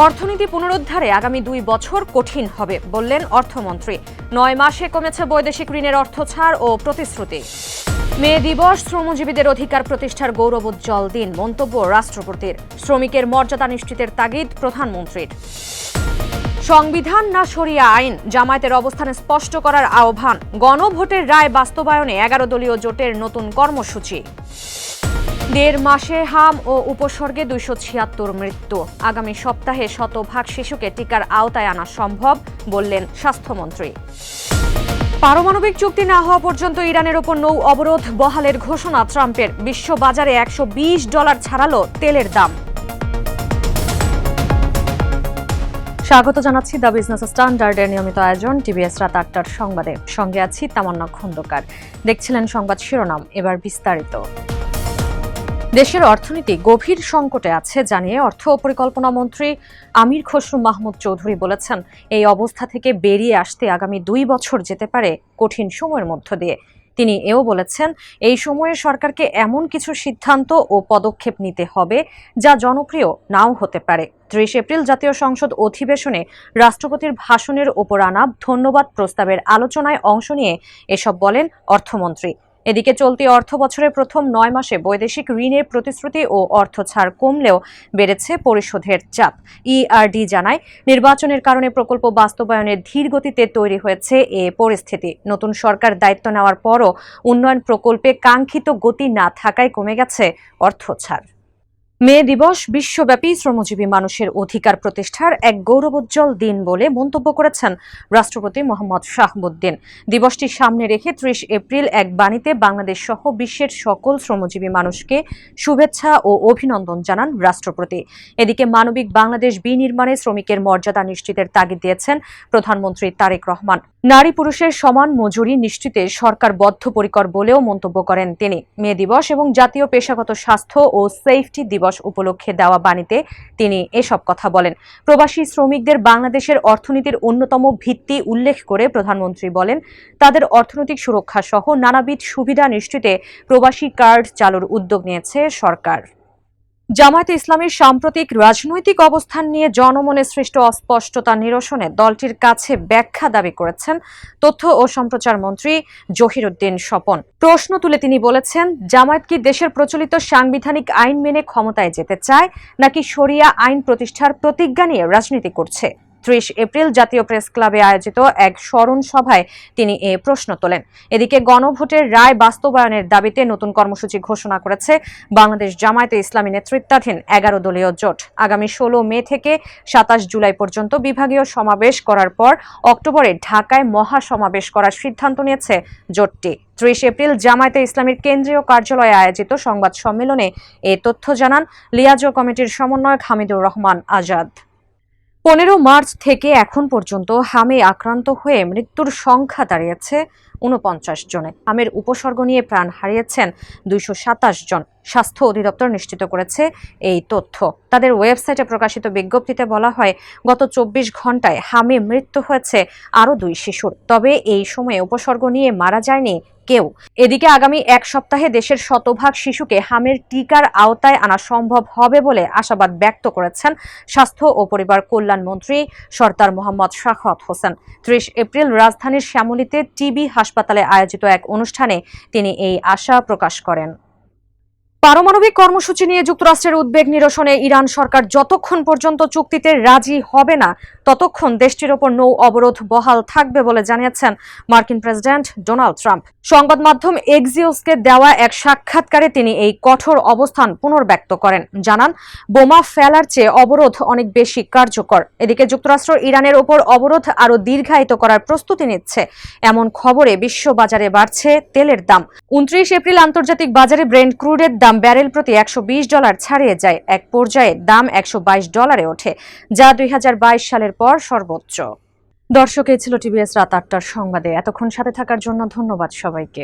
অর্থনীতি পুনরুদ্ধারে আগামী 2 বছর কঠিন হবে বললেন অর্থমন্ত্রী। 9 মাসে কমেছে বৈদেশিক ঋণের অর্থ ছাড় ও প্রতিশ্রুতি। মে দিবস শ্রমজীবীদের অধিকার প্রতিষ্ঠার গৌরবোজ্জ্বল দিন মন্তব্য রাষ্ট্রপতির। শ্রমিকের মর্যাদা নিশ্চিতের তাগিদ প্রধানমন্ত্রীর। সংবিধান না শরিয়া আইন, জামায়াতের অবস্থানে স্পষ্ট করার আহ্বান। গণভোটের রায় বাস্তবায়নে 11 দলীয় জোটের নতুন কর্মসূচি। 1.5 মাসে হাম ও উপসর্গে 276 মৃত্যু। আগামী সপ্তাহে শতভাগ শিশুকে টিকার আওতায় আনা সম্ভব বললেন স্বাস্থ্যমন্ত্রী। পারমাণবিক চুক্তি না হওয়া পর্যন্ত ইরানের ওপর নৌ অবরোধ বহালের ঘোষণা ট্রাম্পের। বিশ্ব বাজারে $120 ছাড়ালো তেলের দাম। স্বাগত জানাচ্ছি দ্য বিজনেস স্ট্যান্ডার্ডের নিয়মিত আয়োজন টিভিএস রাত 8টার সংবাদে। সঙ্গে আছি তামান্না খন্দকার। দেখছিলেন সংবাদ শিরোনাম, এবার বিস্তারিত। দেশের অর্থনীতি গভীর সংকটে আছে জানিয়ে অর্থ ও পরিকল্পনা মন্ত্রী আমির খসরু মাহমুদ চৌধুরী বলেছেন, এই অবস্থা থেকে বেরিয়ে আসতে আগামী 2 বছর যেতে পারে কঠিন সময়ের মধ্য দিয়ে। তিনি এও বলেছেন, এই সময়ে সরকারকে এমন কিছু সিদ্ধান্ত ও পদক্ষেপ নিতে হবে যা জনপ্রিয় নাও হতে পারে। 30 এপ্রিল জাতীয় সংসদ অধিবেশনে রাষ্ট্রপতির ভাষণের ওপর আনা ধন্যবাদ প্রস্তাবের আলোচনায় অংশ নিয়ে এসব বলেন অর্থমন্ত্রী। এদিকে চলতি অর্থ বছরের প্রথম 9 মাসে বৈদেশিক ঋণের প্রতিশ্রুতি ও অর্থ ছাড় কমলেও বেড়েছে পরিশোধের চাপ। ইআরডি জানায়, নির্বাচনের কারণে প্রকল্প বাস্তবায়নের ধীর গতিতে তৈরি হয়েছে এ পরিস্থিতি। নতুন সরকার দায়িত্ব নেওয়ার পরও উন্নয়ন প্রকল্পে কাঙ্ক্ষিত গতি না থাকায় কমে গেছে অর্থ ছাড়। মে দিবস বিশ্বব্যাপী শ্রমজীবী মানুষের অধিকার প্রতিষ্ঠার এক গৌরবোজ্জ্বল দিন বলে মন্তব্য করেছেন রাষ্ট্রপতি মোহাম্মদ শাহাবুদ্দিন। দিবসটি সামনে রেখে 30 এপ্রিল এক বাণীতে বাংলাদেশ সহ বিশ্বের সকল শ্রমজীবী মানুষকে শুভেচ্ছা ও অভিনন্দন জানান রাষ্ট্রপতি। এদিকে মানবিক বাংলাদেশ বিনির্মাণে শ্রমিকের মর্যাদা নিশ্চিতের তাগিদ দিয়েছেন প্রধানমন্ত্রী তারেক রহমান। নারী পুরুষের সমান মজুরি নিশ্চিতে সরকার বদ্ধপরিকর বলেও মন্তব্য করেন তিনি। মে দিবস এবং জাতীয় পেশাগত স্বাস্থ্য ও সেফটি দিবস উপলক্ষে দেওয়া বাণীতে তিনি এসব কথা বলেন। প্রবাসী শ্রমিকদের বাংলাদেশের অর্থনীতির অন্যতম ভিত্তি উল্লেখ করে প্রধানমন্ত্রী বলেন, তাদের অর্থনৈতিক সুরক্ষা সহ নানাবিধ সুবিধা নিশ্চিতে প্রবাসী কার্ড চালুর উদ্যোগ নিয়েছে সরকার। জামায়াতে ইসলামীর সাম্প্রতিক রাজনৈতিক অবস্থান নিয়ে জনমনে সৃষ্ট অস্পষ্টতা নিরসনে দলটির কাছে ব্যাখ্যা দাবি করেছেন তথ্য ও সম্প্রচার মন্ত্রী জহিরুদ্দিন স্বপন। প্রশ্ন তুলে তিনি বলেছেন, জামায়াত কি দেশের প্রচলিত সাংবিধানিক আইন মেনে ক্ষমতায় যেতে চায় নাকি শরিয়া আইন প্রতিষ্ঠার প্রতিজ্ঞা নিয়ে রাজনীতি করছে? 30 এপ্রিল জাতীয় প্রেস ক্লাবে আয়োজিত এক স্মরণ সভায় তিনি এ প্রশ্ন তোলেন। এদিকে গণভোটের রায় বাস্তবায়নের দাবিতে নতুন কর্মসূচি ঘোষণা করেছে বাংলাদেশ জামায়াতে ইসলামী নেতৃত্বাধীন 11 দলীয় জোট। আগামী 16 মে থেকে 27 জুলাই পর্যন্ত বিভাগীয় সমাবেশ করার পর অক্টোবরে ঢাকায় মহাসমাবেশ করার সিদ্ধান্ত নিয়েছে জোটটি। 30 এপ্রিল জামায়াতে ইসলামীর কেন্দ্রীয় কার্যালয়ে আয়োজিত সংবাদ সম্মেলনে এ তথ্য জানান লিয়াজো কমিটির সমন্বয়ক হামিদুর রহমান আজাদ। 15 মার্চ থেকে এখন পর্যন্ত হামে আক্রান্ত হয়ে মৃত্যুর সংখ্যা দাঁড়িয়েছে 49 জনে। হামের উপসর্গ নিয়ে প্রাণ হারিয়েছেন 227 জন। স্বাস্থ্য অধিদপ্তর নিশ্চিত করেছে এই তথ্য। তাদের ওয়েবসাইটে প্রকাশিত বিজ্ঞপ্তিতে বলা হয়, গত 24 ঘন্টায় হামে মৃত্যু হয়েছে আরও 2 শিশুর। তবে এই সময়ে উপসর্গ নিয়ে মারা যায়নি কেউ। এদিকে আগামী 1 সপ্তাহে দেশের শতভাগ শিশুকে হামের টিকার আওতায় আনা সম্ভব হবে বলে আশাবাদ ব্যক্ত করেছেন স্বাস্থ্য ও পরিবার কল্যাণ মন্ত্রী সরদার মোহাম্মদ সাখাওয়াত হোসেন। 30 এপ্রিল রাজধানীর শ্যামলীতে টিবি হাসপাতালে আয়োজিত এক অনুষ্ঠানে তিনি এই আশা প্রকাশ করেন। পারমাণবিক কর্মসূচি নিয়ে যুক্তরাষ্ট্রের উদ্বেগ নিরসনে ইরান সরকার যতক্ষণ পর্যন্ত চুক্তিতে রাজি হবে না ততক্ষণ দেশটির ওপর নৌ অবরোধ বহাল থাকবে বলে জানিয়েছেন মার্কিন প্রেসিডেন্ট ডোনাল্ড ট্রাম্প। সংবাদ মাধ্যম এক্সিওসকে দেওয়া এক সাক্ষাৎকারে তিনি এই কঠোর অবস্থান পুনর্ব্যক্ত করেন। জানান, বোমা ফেলার চেয়ে অবরোধ অনেক বেশি কার্যকর। এদিকে যুক্তরাষ্ট্র ইরানের ওপর অবরোধ আরও দীর্ঘায়িত করার প্রস্তুতি নিচ্ছে। এমন খবরে বিশ্ব বাজারে বাড়ছে তেলের দাম। 29 এপ্রিল আন্তর্জাতিক বাজারে ব্রেন্ট ক্রুডের দাম ব্যারেল প্রতি $120 ছাড়িয়ে যায়। এক পর্যায়ে দাম $122 ওঠে, যা 2022 সালের পর সর্বোচ্চ। দর্শক, এই ছিল টিভিএস রাত 8টার সংবাদে। এতক্ষণ সাথে থাকার জন্য ধন্যবাদ সবাইকে।